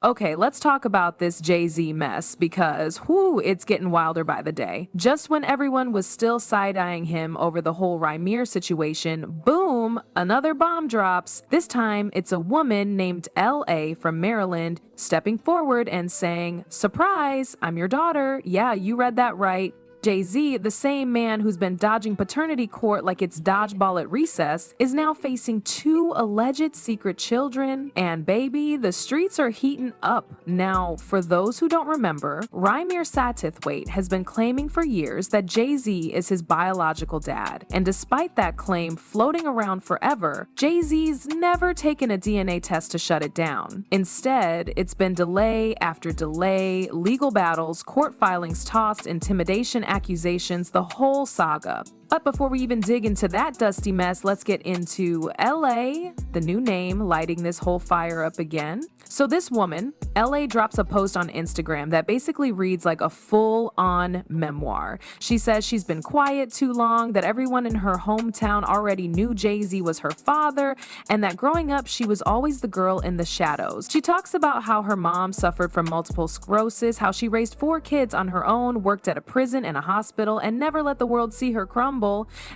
Okay, let's talk about this Jay-Z mess because, whoo, it's getting wilder by the day. Just when everyone was still side-eyeing him over the whole Rymir situation, boom, another bomb drops. This time, it's a woman named L.A. from Maryland stepping forward and saying, "Surprise, I'm your daughter. Yeah, you read that right." Jay-Z, the same man who's been dodging paternity court like it's dodgeball at recess, is now facing 2 alleged secret children. And baby, the streets are heating up. Now, for those who don't remember, Rymir Satithwaite has been claiming for years that Jay-Z is his biological dad. And despite that claim floating around forever, Jay-Z's never taken a DNA test to shut it down. Instead, it's been delay after delay, legal battles, court filings tossed, intimidation accusations, the whole saga. But before we even dig into that dusty mess, let's get into LA, the new name lighting this whole fire up again. So this woman, LA, drops a post on Instagram that basically reads like a full-on memoir. She says she's been quiet too long, that everyone in her hometown already knew Jay-Z was her father, and that growing up she was always the girl in the shadows. She talks about how her mom suffered from multiple sclerosis, how she raised 4 kids on her own, worked at a prison and a hospital, and never let the world see her crumble.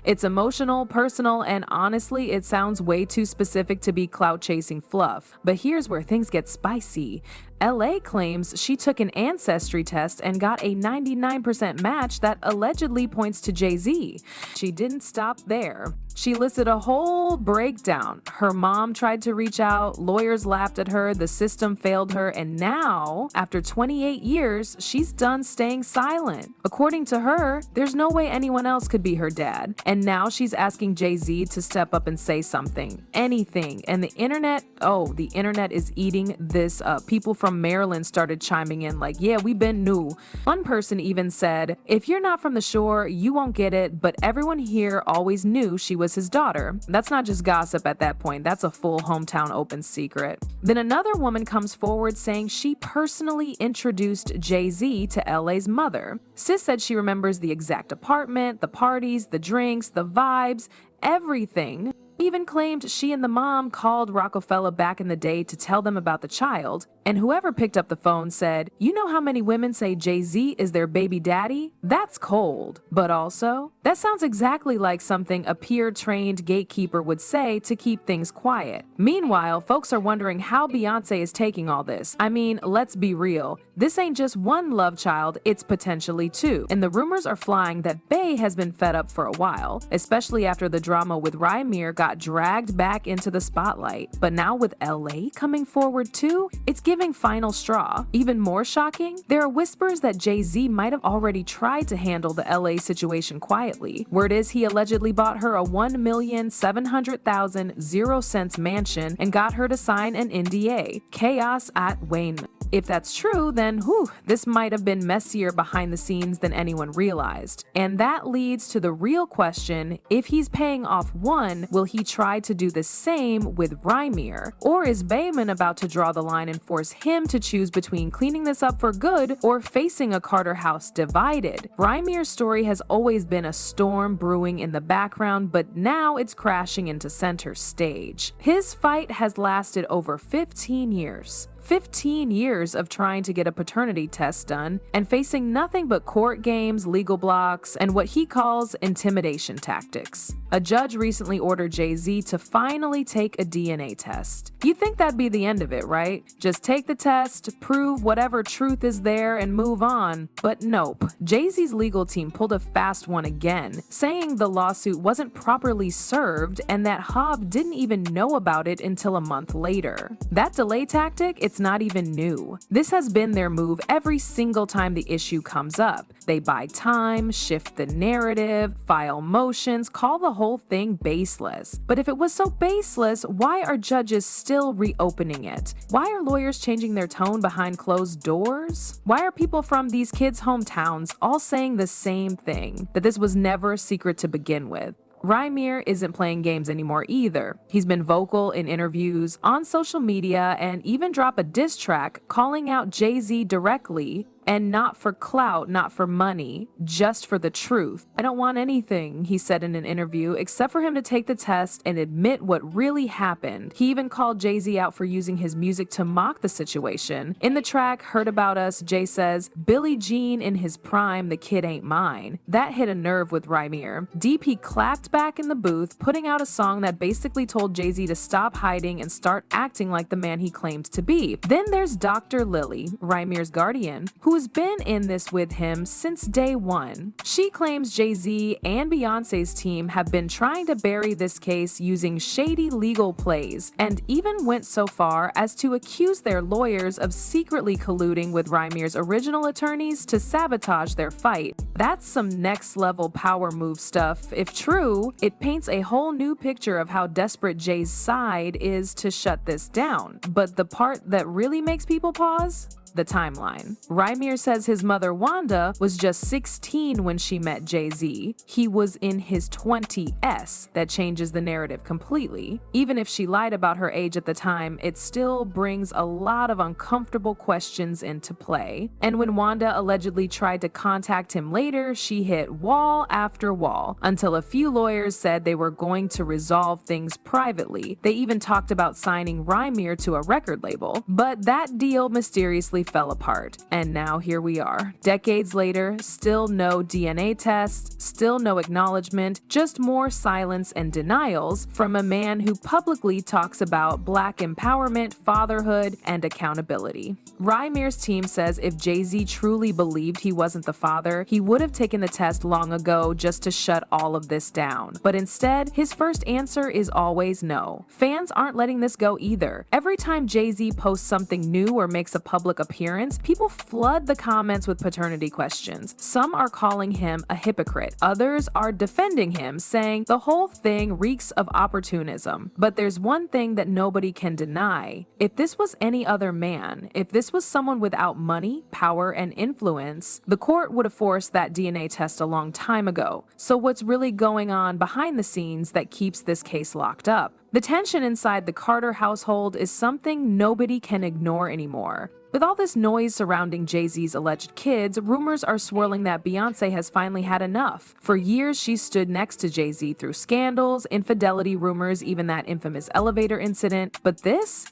It's emotional, personal, and honestly, it sounds way too specific to be clout-chasing fluff. But here's where things get spicy. LA claims she took an ancestry test and got a 99% match that allegedly points to Jay-Z. She didn't stop there. She listed a whole breakdown. Her mom tried to reach out, lawyers laughed at her, the system failed her, and now, after 28 years, she's done staying silent. According to her, there's no way anyone else could be her dad. And now she's asking Jay-Z to step up and say something, anything. And the internet is eating this up. People from Maryland started chiming in like, yeah, we been new. One person even said, if you're not from the shore, you won't get it, but everyone here always knew she was his daughter. That's not just gossip at that point, that's a full hometown open secret. Then another woman comes forward saying she personally introduced Jay-Z to LA's mother. Sis said she remembers the exact apartment, the parties, the drinks, the vibes, everything. Even claimed she and the mom called Rockefeller back in the day to tell them about the child, and whoever picked up the phone said, "You know how many women say Jay-Z is their baby daddy? That's cold. But also, that sounds exactly like something a peer-trained gatekeeper would say to keep things quiet." Meanwhile, folks are wondering how Beyonce is taking all this. I mean, let's be real. This ain't just one love child, it's potentially 2. And the rumors are flying that Bey has been fed up for a while, especially after the drama with Rymir got dragged back into the spotlight. But now with LA coming forward too, it's giving final straw. Even more shocking, there are whispers that Jay-Z might have already tried to handle the LA situation quietly. Word is he allegedly bought her a $1,700,000 mansion and got her to sign an NDA. Chaos at Wayne. If that's true, then this might have been messier behind the scenes than anyone realized. And that leads to the real question, if he's paying off one, will he try to do the same with Rymir? Or is Bayman about to draw the line and force him to choose between cleaning this up for good or facing a Carter house divided? Rymir's story has always been a storm brewing in the background, but now it's crashing into center stage. His fight has lasted over 15 years. 15 years of trying to get a paternity test done and facing nothing but court games, legal blocks, and what he calls intimidation tactics. A judge recently ordered Jay-Z to finally take a DNA test. You'd think that'd be the end of it, right? Just take the test, prove whatever truth is there, and move on. But nope. Jay-Z's legal team pulled a fast one again, saying the lawsuit wasn't properly served and that Hobb didn't even know about it until a month later. That delay tactic, it's not even new. This has been their move every single time the issue comes up. They buy time, shift the narrative, file motions, call the whole thing baseless. But if it was so baseless, why are judges still reopening it? Why are lawyers changing their tone behind closed doors? Why are people from these kids' hometowns all saying the same thing, that this was never a secret to begin with? Rymir isn't playing games anymore either. He's been vocal in interviews, on social media, and even dropped a diss track calling out Jay-Z directly, And not for clout, not for money, just for the truth. I don't want anything, he said in an interview, except for him to take the test and admit what really happened. He even called Jay-Z out for using his music to mock the situation. In the track, Heard About Us, Jay says, Billie Jean in his prime, the kid ain't mine. That hit a nerve with Rymir. DP clapped back in the booth, putting out a song that basically told Jay-Z to stop hiding and start acting like the man he claimed to be. Then there's Dr. Lily, Rymir's guardian, who has been in this with him since day one. She claims Jay-Z and Beyonce's team have been trying to bury this case using shady legal plays, and even went so far as to accuse their lawyers of secretly colluding with Rymir's original attorneys to sabotage their fight. That's some next-level power move stuff. If true, it paints a whole new picture of how desperate Jay's side is to shut this down. But the part that really makes people pause? The timeline. Rymir says his mother Wanda was just 16 when she met Jay-Z. He was in his 20s. That changes the narrative completely. Even if she lied about her age at the time, it still brings a lot of uncomfortable questions into play. And when Wanda allegedly tried to contact him later, she hit wall after wall until a few lawyers said they were going to resolve things privately. They even talked about signing Rymir to a record label, but that deal mysteriously fell apart. And now here we are. Decades later, still no DNA tests, still no acknowledgement, just more silence and denials from a man who publicly talks about Black empowerment, fatherhood, and accountability. Rymir's team says if Jay-Z truly believed he wasn't the father, he would have taken the test long ago just to shut all of this down. But instead, his first answer is always no. Fans aren't letting this go either. Every time Jay-Z posts something new or makes a public appearance, people flood the comments with paternity questions. Some are calling him a hypocrite. Others are defending him, saying the whole thing reeks of opportunism. But there's one thing that nobody can deny. If this was any other man, if this was someone without money, power, and influence, the court would have forced that DNA test a long time ago. So what's really going on behind the scenes that keeps this case locked up? The tension inside the Carter household is something nobody can ignore anymore. With all this noise surrounding Jay-Z's alleged kids, rumors are swirling that Beyonce has finally had enough. For years, she stood next to Jay-Z through scandals, infidelity rumors, even that infamous elevator incident. But this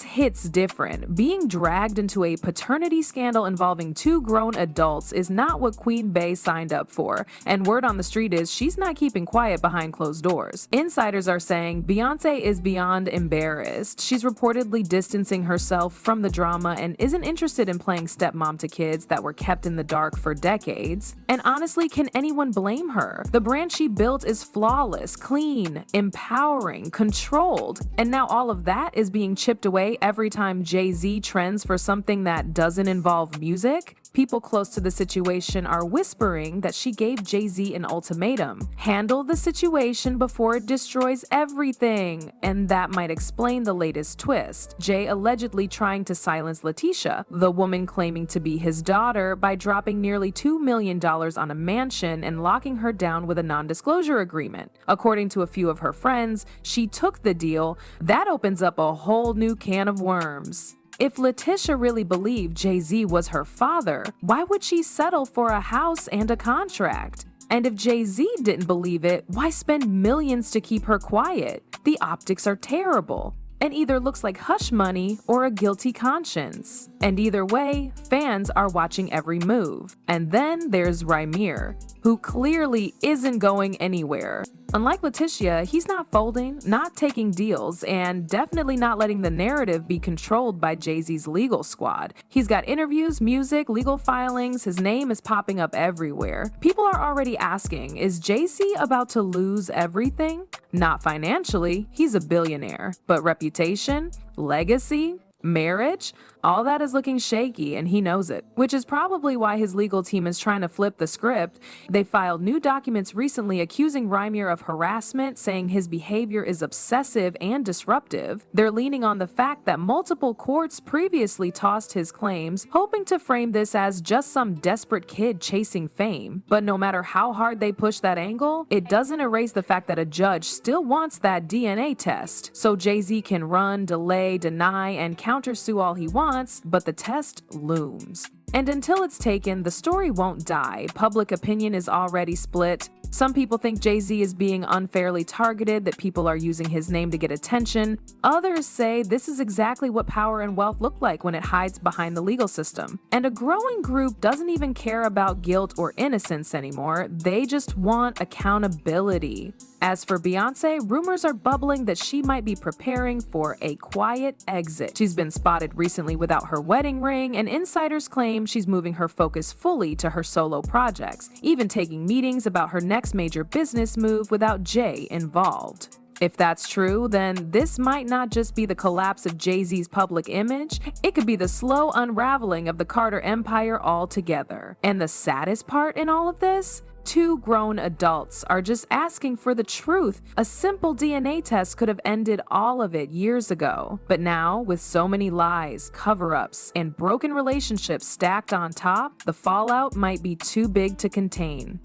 hits different. Being dragged into a paternity scandal involving two grown adults is not what Queen Bey signed up for. And word on the street is she's not keeping quiet behind closed doors. Insiders are saying Beyonce is beyond embarrassed. She's reportedly distancing herself from the drama and isn't interested in playing stepmom to kids that were kept in the dark for decades. And honestly, can anyone blame her? The brand she built is flawless, clean, empowering, controlled. And now all of that is being chipped away every time Jay-Z trends for something that doesn't involve music? People close to the situation are whispering that she gave Jay-Z an ultimatum. Handle the situation before it destroys everything. And that might explain the latest twist. Jay allegedly trying to silence Letitia, the woman claiming to be his daughter, by dropping nearly $2 million on a mansion and locking her down with a non-disclosure agreement. According to a few of her friends, she took the deal. That opens up a whole new can of worms. If Letitia really believed Jay-Z was her father, why would she settle for a house and a contract? And if Jay-Z didn't believe it, why spend millions to keep her quiet? The optics are terrible. And either looks like hush money or a guilty conscience. And either way, fans are watching every move. And then there's Rymir, who clearly isn't going anywhere. Unlike Letitia, he's not folding, not taking deals, and definitely not letting the narrative be controlled by Jay-Z's legal squad. He's got interviews, music, legal filings, his name is popping up everywhere. People are already asking, is Jay-Z about to lose everything? Not financially, he's a billionaire, but reputation, legacy, marriage, all that is looking shaky, and he knows it, which is probably why his legal team is trying to flip the script. They filed new documents recently accusing Rymir of harassment, saying his behavior is obsessive and disruptive. They're leaning on the fact that multiple courts previously tossed his claims, hoping to frame this as just some desperate kid chasing fame. But no matter how hard they push that angle, it doesn't erase the fact that a judge still wants that DNA test, so Jay-Z can run, delay, deny, and countersue all he wants, but the test looms. And until it's taken, the story won't die. Public opinion is already split. Some people think Jay-Z is being unfairly targeted, that people are using his name to get attention. Others say this is exactly what power and wealth look like when it hides behind the legal system. And a growing group doesn't even care about guilt or innocence anymore. They just want accountability. As for Beyonce, rumors are bubbling that she might be preparing for a quiet exit. She's been spotted recently without her wedding ring, and insiders claim she's moving her focus fully to her solo projects, even taking meetings about her next major business move without Jay involved. If that's true, then this might not just be the collapse of Jay-Z's public image, it could be the slow unraveling of the Carter empire altogether. And the saddest part in all of this? 2 grown adults are just asking for the truth. A simple DNA test could have ended all of it years ago. But now, with so many lies, cover-ups, and broken relationships stacked on top, the fallout might be too big to contain.